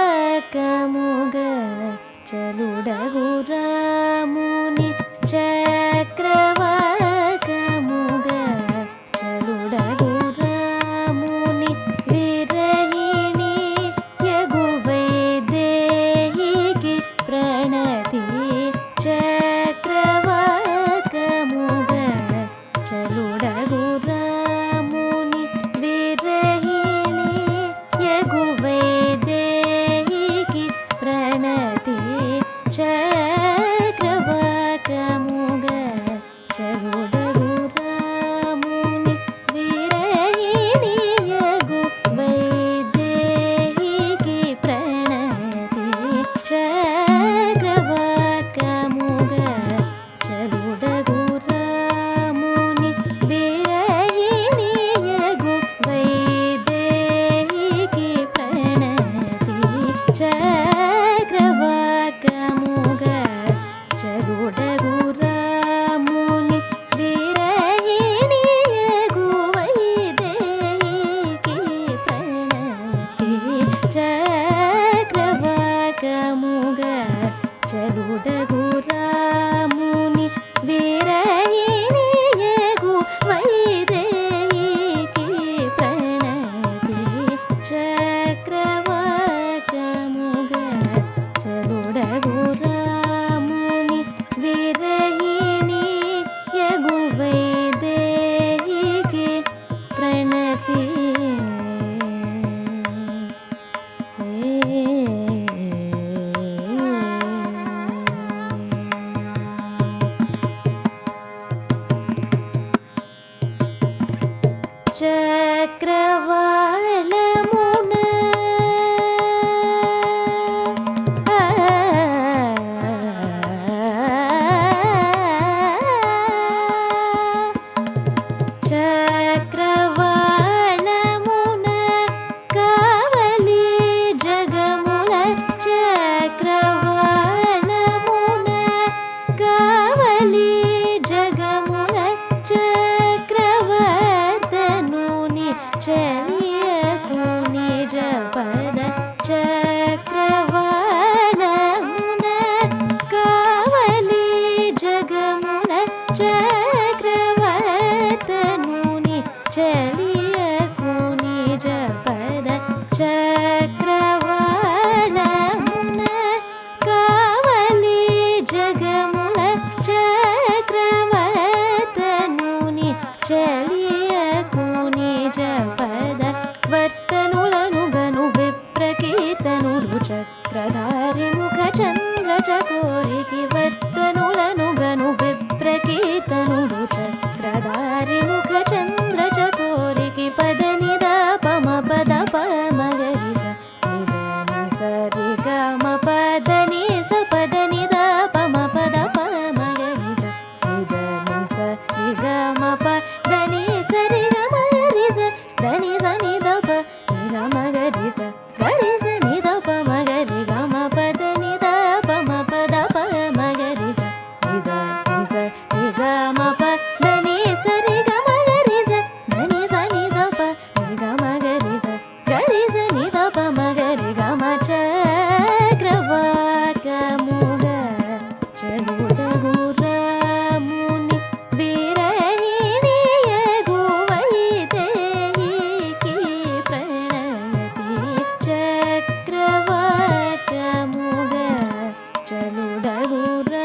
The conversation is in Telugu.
చక్రవాకముగ చలుడగురాముని చక్రవాకముగ చలుడగురాముని విరహిణి యగువైదేహికి ప్రణతి చక్రవాకముగ చలుడగురాముని విరహిణి యగువైదేహికి ప్రణతి చక్రవాకముగ చలుడగురాముని విరహిణి యగువైదేహికి ప్రణతి చక్రవాకముగ చలుడగురాముని విరహిణి యగువైదేహికి ప్రణతి చక్రవాకముగ చలుడగురాముని విరహిణి యగువైదేహికి ప్రణతి చక్రవాకముగ చలుడగురాముని విరహిణి యగువైదేహికి ప్రణతి చక్రవాకముగ చలుడగురాముని విరహిణి యగువైదేహికి ప్రణతి చక్రవాళమున చక్రవాళమున కావలి జగముల చక్రవాళమున కావలి జగముల చక్రవర్తనుని చలియకుని జపద చక్రవాళమున కావలి జగముల చక్రవర్తనుని చలియకుని జపద చక్రవాళమున కావలి జగముల చక్రవర్తనుని చలియకుని జపద వర్తనులను గను విప్రకీర్తనుడు చక్రధారి ముఖ చంద్ర చకోరికి వర్తనులను గను విప్రకీర్తనుడు చక్రధారి ముఖ చంద్ర చకోరికి పదనిద పమ పద పమగరిస నిదని సరి గమ పదని స పదనిద పమ పద పమగరిస నిదని సరి గమ పదని సరి గమ గరిస దని స నిద ప గమ గరిస గరిస నిద పమగరి గమ పదనిద పమ పద పమగరిస నిద నిస ని గమ పదని సరి గమ గరిస దని స నిద ప గమ గరిస గరిస నిద పమగరి గమ చక్రవాకముగ చలుడగురాముని విరహిణి యగువైదేహికి ప్రణతి చక్రవాకముగ చలుడగురా